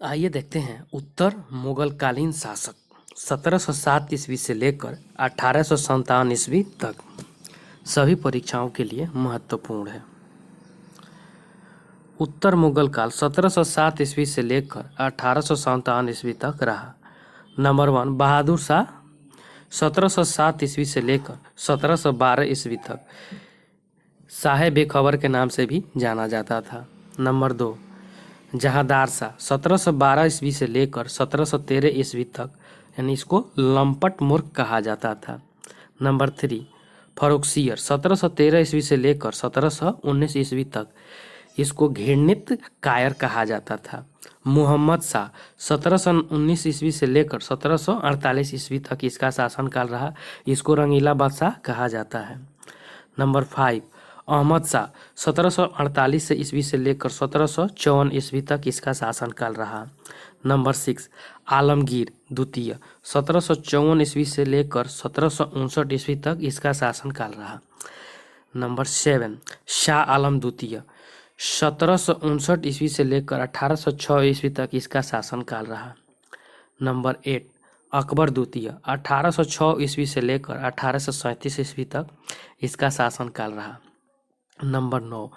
आइए देखते हैं उत्तर मुगलकालीन शासक 1707 ईस्वी से लेकर 1857 ईस्वी तक सभी परीक्षाओं के लिए महत्वपूर्ण है। उत्तर मुगल काल 1707 ईस्वी से लेकर 1857 ईस्वी तक रहा। नंबर 1 बहादुर शाह 1707 ईस्वी से लेकर 1712 ईस्वी तक शाह बेखबर के नाम से भी जाना जाता था। नंबर 2 जहांदार शाह 1712 ईस्वी से लेकर 1713 ईस्वी तक, यानी इसको लंपट मूर्ख कहा जाता था। नंबर 3 फर्रुखसियर 1713 ईस्वी से लेकर 1719 ईस्वी तक, इसको घृणित कायर कहा जाता था। मुहम्मद शाह 1719 ईस्वी से लेकर 1748 ईस्वी तक इसका शासनकाल रहा, इसको रंगीला बादशाह कहा जाता है। नंबर 5 अहमद शाह 1748 ईस्वी से लेकर 1754 ईस्वी तक इसका शासनकाल रहा। नंबर 6 आलमगीर द्वितीय 1754 ईस्वी से लेकर 1759 ईस्वी तक इसका शासनकाल रहा। नंबर 7 शाह आलम द्वितीय 1759 ईस्वी से लेकर 1806 ईस्वी तक इसका शासनकाल रहा। नंबर 8 अकबर द्वितीय 1806 ईस्वी से लेकर 1837 ईस्वी तक इसका शासनकाल रहा। नंबर 9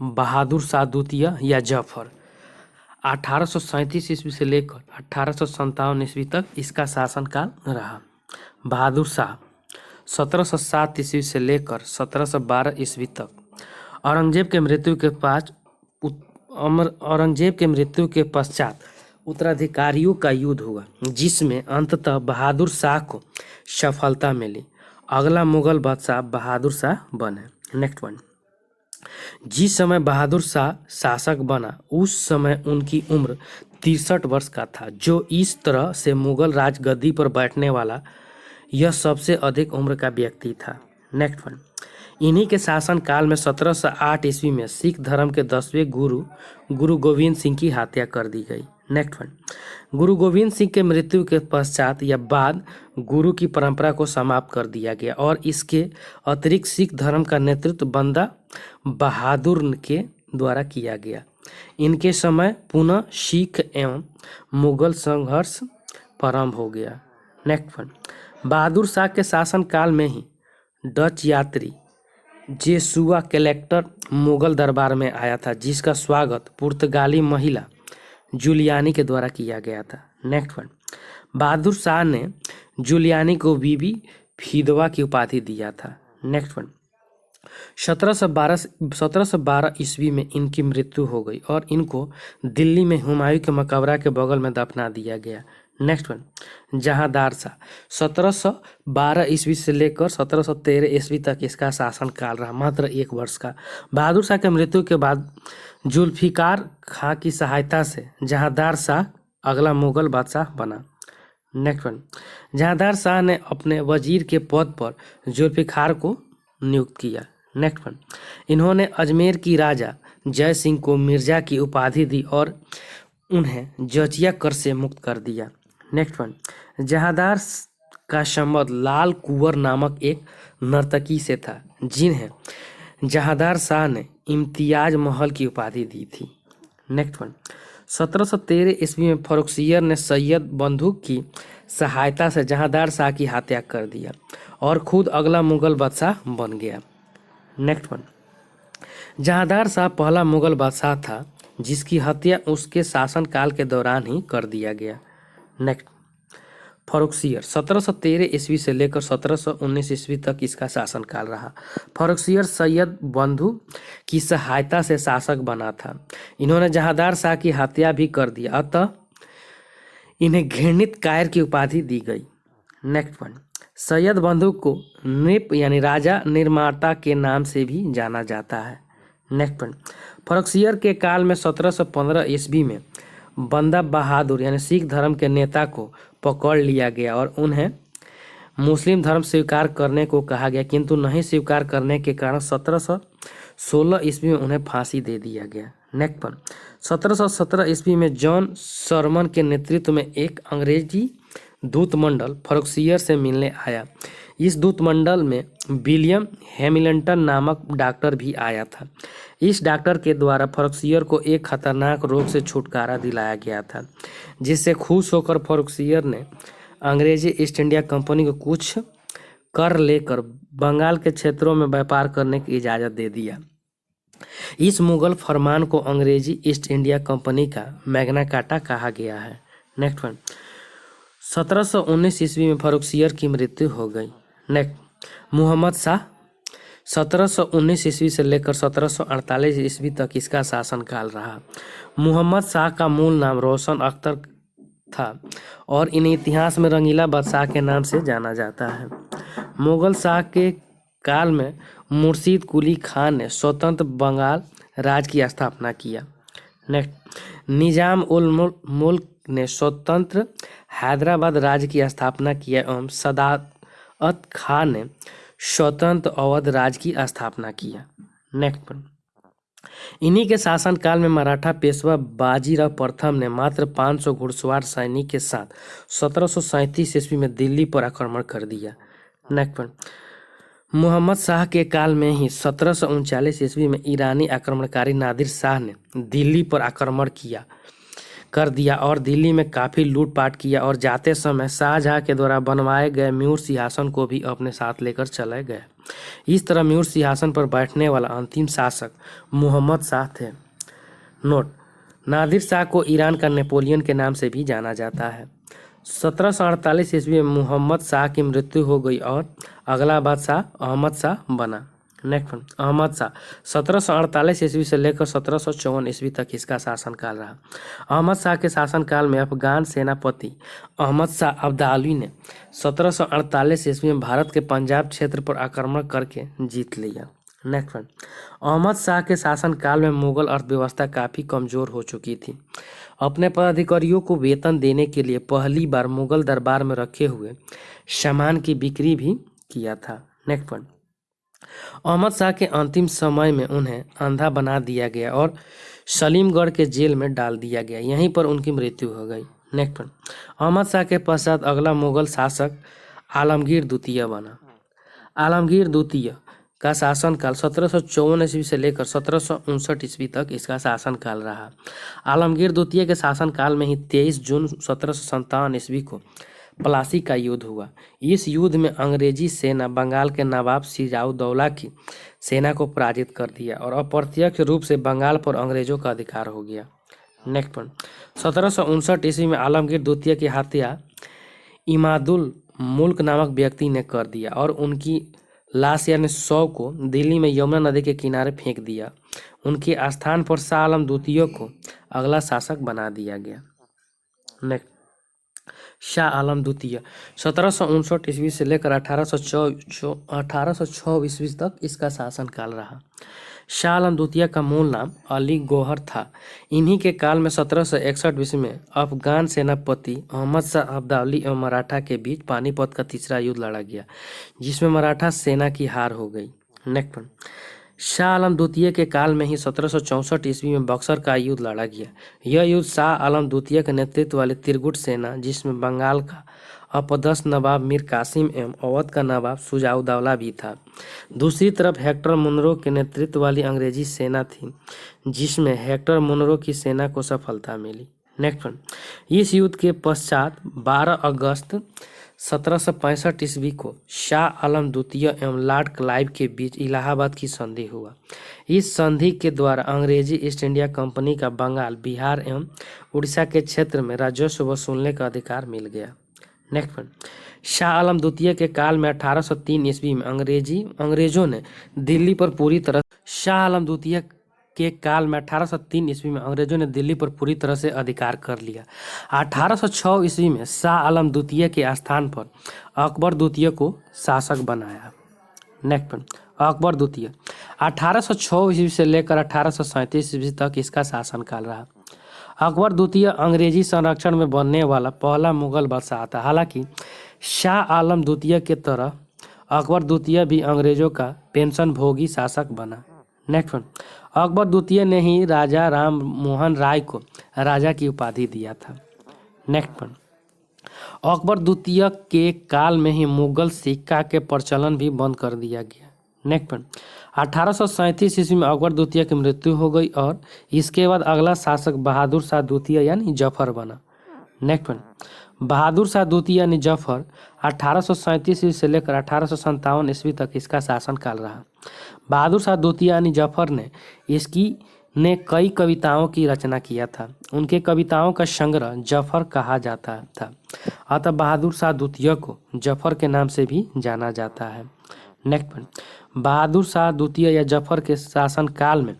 बहादुर शाह द्वितीय या जफर 1837 ईस्वी से लेकर 1857 ईस्वी तक इसका शासनकाल रहा। बहादुर शाह 1707 ईस्वी से लेकर 1712 ईस्वी तक। औरंगजेब के मृत्यु के पश्चात उत्तराधिकारियों का युद्ध हुआ, जिसमें अंततः बहादुर शाह को सफलता मिली। अगला मुगल बादशाह बहादुर शाह बने। नेक्स्ट वन, जिस समय बहादुर शाह शासक बना उस समय उनकी उम्र 63 वर्ष का था, जो इस तरह से मुगल राजगद्दी पर बैठने वाला यह सबसे अधिक उम्र का व्यक्ति था। नेक्स्ट वन, इन्हीं के शासनकाल में 1708 ईस्वी में सिख धर्म के 10वें गुरु गोविंद सिंह की हत्या कर दी गई। नेक्स्ट वन, गुरु गोविंद सिंह के मृत्यु के पश्चात या बाद गुरु की परंपरा को समाप्त कर दिया गया और इसके अतिरिक्त सिख धर्म का नेतृत्व बंदा बहादुर के द्वारा किया गया। इनके समय पुनः सिख एवं मुगल संघर्ष प्रारंभ हो गया। नेक्स्ट वन, बहादुर शाह के शासनकाल में ही डच यात्री जेसुआ कलेक्टर मुगल दरबार में आया था, जिसका स्वागत पुर्तगाली महिला जूलियानी के द्वारा किया गया था। नेक्स्ट वन, बहादुर शाह ने जूलियानी को बीबी फिदवा की उपाधि दिया था। नेक्स्ट वन, 1712 ईस्वी में इनकी मृत्यु हो गई और इनको दिल्ली में हुमायूं के मकबरा के बगल में दफना दिया गया। नेक्स्ट वन, जहांदार शाह 1712 ईस्वी से लेकर 1713 ईस्वी तक इसका शासनकाल रहा, मात्र 1 वर्ष का। बहादुर शाह के मृत्यु के बाद जुल्फिकार खां की सहायता से जहांदार शाह अगला मुगल बादशाह बना। नेक्स्ट वन, जहांदार शाह ने अपने वजीर के पद पर जुल्फिकार को नियुक्त किया। नेक्स्ट वन, इन्होंने अजमेर की राजा जय सिंह को मिर्जा की उपाधि दी और उन्हें जजिया कर से मुक्त कर दिया। नेक्स्ट वन, जहांदार का संबंध लाल कुंवर नामक एक नर्तकी से था, जिन्हें जहांदार शाह ने इम्तियाज महल की उपाधि दी थी। नेक्स्ट वन, 1713 ईस्वी में फर्रुखसियर ने सैयद बंधु की सहायता से जहांदार शाह की हत्या कर दिया और खुद अगला मुगल बादशाह बन गया। नेक्स्ट वन, जहांदार शाह पहला मुगल बादशाह था जिसकी हत्या उसके शासनकाल के दौरान ही कर दिया गया। नेक्स्ट, फर्रुखसियर 1713 ईस्वी से लेकर 1719 ईस्वी तक इसका शासनकाल रहा। फर्रुखसियर सैयद बंधु की सहायता से शासक बना था। इन्होंने जहांदार शाह की हत्या भी कर दिया, अतः इन्हें घृणित कायर की उपाधि दी गई। नेक्स्ट वन, सैयद बंधु को नृप यानी राजा निर्माता के नाम से भी जाना जाता है। नेक्स्ट वन, फर्रुखसियर के काल में 1715 ईस्वी में बंदा बहादुर यानी सिख धर्म के नेता को पकड़ लिया गया और उन्हें मुस्लिम धर्म स्वीकार करने को कहा गया, किंतु नहीं स्वीकार करने के कारण 1716 ईस्वी में उन्हें फांसी दे दिया गया। नेक्स्ट वन, 1717 ईस्वी में जॉन सरमन के नेतृत्व में एक अंग्रेजी दूतमंडल फर्रुखसियर से मिलने आया। इस दूतमंडल में विलियम हैमिल्टन नामक डॉक्टर भी आया था। इस डॉक्टर के द्वारा फर्रुखसियर को एक खतरनाक रोग से छुटकारा दिलाया गया था। जिससे खुश होकर फर्रुखसियर ने अंग्रेजी ईस्ट इंडिया कंपनी को कुछ कर लेकर बंगाल के क्षेत्रों में व्यापार करने की इजाज़त दे दिया। इस मुगल फरमान को अंग्रेजी ईस्ट इंडिया कंपनी का मैग्ना कार्टा कहा गया है। नेक्स्ट वन, 1719 ईस्वी में फर्रुखसियर की मृत्यु हो गई। नेक्स्ट, मुहम्मद शाह 1719 ईस्वी से लेकर 1748 ईस्वी तक इसका शासनकाल रहा। मुहम्मद शाह का मूल नाम रोशन अख्तर था और इन्हें इतिहास में रंगीला बादशाह के नाम से जाना जाता है। मुगल शाह के काल में मुर्शीद कुली खान ने स्वतंत्र बंगाल राज की स्थापना किया। नेक्स्ट, निजाम उल मुल्क ने स्वतंत्र हैदराबाद राज्य की स्थापना किया एवं सदात खान ने स्वतंत्र अवध राज्य की स्थापना किया। नेक्स्ट, इन्हीं के शासनकाल में मराठा पेशवा बाजीराव प्रथम ने मात्र 500 घुड़सवार सैनिक के साथ 1737 ईस्वी में दिल्ली पर आक्रमण कर दिया। नेक्स्ट, मुहम्मद शाह के काल में ही 1739 ईस्वी में ईरानी आक्रमणकारी नादिर शाह ने दिल्ली पर आक्रमण कर दिया और दिल्ली में काफ़ी लूटपाट किया और जाते समय शाहजहाँ के द्वारा बनवाए गए म्यूर सिंहासन को भी अपने साथ लेकर चले गए। इस तरह म्यूर सिंहासन पर बैठने वाला अंतिम शासक मुहम्मद शाह थे। नोट, नादिर शाह को ईरान का नेपोलियन के नाम से भी जाना जाता है। 1748 ईस्वी में मुहम्मद शाह की मृत्यु हो गई और अगला बादशाह अहमद शाह बना। नेक्स्ट वन, अहमद शाह 1748 ईस्वी से लेकर 1754 ईस्वी तक इसका शासनकाल रहा। अहमद शाह के शासनकाल में अफगान सेनापति अहमद शाह अब्दाली ने 1748 ईस्वी में भारत के पंजाब क्षेत्र पर आक्रमण करके जीत लिया। नेक्स्ट वन, अहमद शाह के शासनकाल में मुगल अर्थव्यवस्था काफ़ी कमज़ोर हो चुकी थी। अपने पदाधिकारियों को वेतन देने के लिए पहली बार मुगल दरबार में रखे हुए सामान की बिक्री भी किया था। नेक्स्ट वन, अहमद शाह के अंतिम समय में उन्हें अंधा बना दिया गया और सलीमगढ़ के जेल में डाल दिया गया। यहीं पर उनकी मृत्यु हो गई। नेक्स्ट वन, अहमद शाह के पश्चात अगला मुगल शासक आलमगीर द्वितीय बना। आलमगीर द्वितीय का शासनकाल 1754 ईस्वी से लेकर 1759 ईस्वी तक इसका शासनकाल रहा। आलमगीर द्वितीय के शासनकाल में ही 23 जून 1757 ईस्वी को प्लासी का युद्ध हुआ। इस युद्ध में अंग्रेजी सेना बंगाल के नवाब सिराजउद्दौला की सेना को पराजित कर दिया और अप्रत्यक्ष रूप से बंगाल पर अंग्रेजों का अधिकार हो गया। नेक्स्ट पॉइंट, 1759 ईस्वी में आलमगीर द्वितीय की हत्या इमादुल मुल्क नामक व्यक्ति ने कर दिया और उनकी लाश यानी शव को दिल्ली में यमुना नदी के किनारे फेंक दिया। उनके स्थान पर शाह आलम द्वितीय को अगला शासक बना दिया गया। नेक्स्ट, शाह आलम द्वितीय 1759 ईस्वी से लेकर 1806 ईस्वी तक इसका शासनकाल रहा। शाह आलम द्वितीय का मूल नाम अली गौहर था। इन्हीं के काल में 1761 ईस्वी में अफगान सेनापति अहमद शाह अब्दाली एवं मराठा के बीच पानीपत का तीसरा युद्ध लड़ा गया, जिसमें मराठा सेना की हार हो गई। नेक्स्ट वन, शाह आलम द्वितीय के काल में ही 1764 ईस्वी में बक्सर का युद्ध लड़ा गया। यह युद्ध शाह आलम द्वितीय के नेतृत्व वाली त्रिगुट सेना, जिसमें बंगाल का अपदस्थ नवाब मीर कासिम एवं अवध का नवाब शुजाउद्दौला भी था। दूसरी तरफ हेक्टर मुनरो के नेतृत्व वाली अंग्रेजी सेना थी, जिसमें हेक्टर मुनरो की सेना को सफलता मिली। नेक्स्ट वन, इस युद्ध के पश्चात 12 अगस्त 1765 ईस्वी को शाह आलम द्वितीय एवं लॉर्ड क्लाइव के बीच इलाहाबाद की संधि हुआ। इस संधि के द्वारा अंग्रेजी ईस्ट इंडिया कंपनी का बंगाल, बिहार एवं उड़ीसा के क्षेत्र में राजस्व वसूलने का अधिकार मिल गया। नेक्स्ट वन, शाह आलम द्वितीय के काल में 1803 ईस्वी में अंग्रेजों ने दिल्ली पर पूरी तरह शाह आलम द्वितीय के काल में 1803 ईस्वी में अंग्रेजों ने दिल्ली पर पूरी तरह से अधिकार कर लिया। 1806 ईस्वी में शाह आलम द्वितीय के स्थान पर अकबर द्वितीय को शासक बनाया। नेक्स्ट वन, अकबर द्वितीय 1806 ईस्वी से लेकर 1837 ईस्वी तक इसका शासनकाल रहा। अकबर द्वितीय अंग्रेजी संरक्षण में बनने वाला पहला मुगल बादशाह था। हालांकि शाह आलम द्वितीय के तरह अकबर द्वितीय भी अंग्रेजों का पेंशन भोगी शासक बना। नेक्स्ट वन, अकबर द्वितीय ने ही राजा राम मोहन राय को राजा की उपाधि दिया था। नेक्स्ट वन, अकबर द्वितीय के काल में ही मुगल सिक्का के प्रचलन भी बंद कर दिया गया। नेक्स्ट वन, 1837 ईस्वी में अकबर द्वितीय की मृत्यु हो गई और इसके बाद अगला शासक बहादुर शाह द्वितीय यानी जफर बना। नेक्स्ट वन, बहादुर शाह द्वितीय यानी जफर 1837 ईस्वी से लेकर 1857 ईस्वी तक इसका शासनकाल रहा। बहादुर शाह द्वितीय यानी जफर ने कई कविताओं की रचना किया था। उनके कविताओं का संग्रह जफर कहा जाता था। अतः बहादुर शाह द्वितीय को जफर के नाम से भी जाना जाता है। नेक्स्ट वन, बहादुर शाह द्वितीय या जफर के शासनकाल में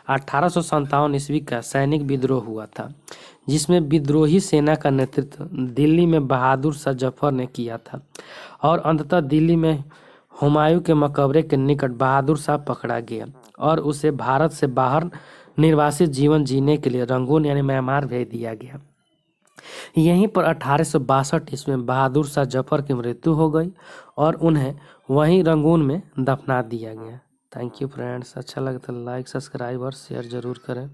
1857 ईस्वी का सैनिक विद्रोह हुआ था, जिसमें विद्रोही सेना का नेतृत्व दिल्ली में बहादुर शाह जफर ने किया था और अंततः दिल्ली में हुमायूं के मकबरे के निकट बहादुर शाह पकड़ा गया और उसे भारत से बाहर निर्वासित जीवन जीने के लिए रंगून यानी म्यांमार भेज दिया गया। यहीं पर 1862 ईस्वी में बहादुर शाह जफर की मृत्यु हो गई और उन्हें वहीं रंगून में दफना दिया गया। थैंक यू फ्रेंड्स, अच्छा लगा तो लाइक सब्सक्राइब और शेयर जरूर करें।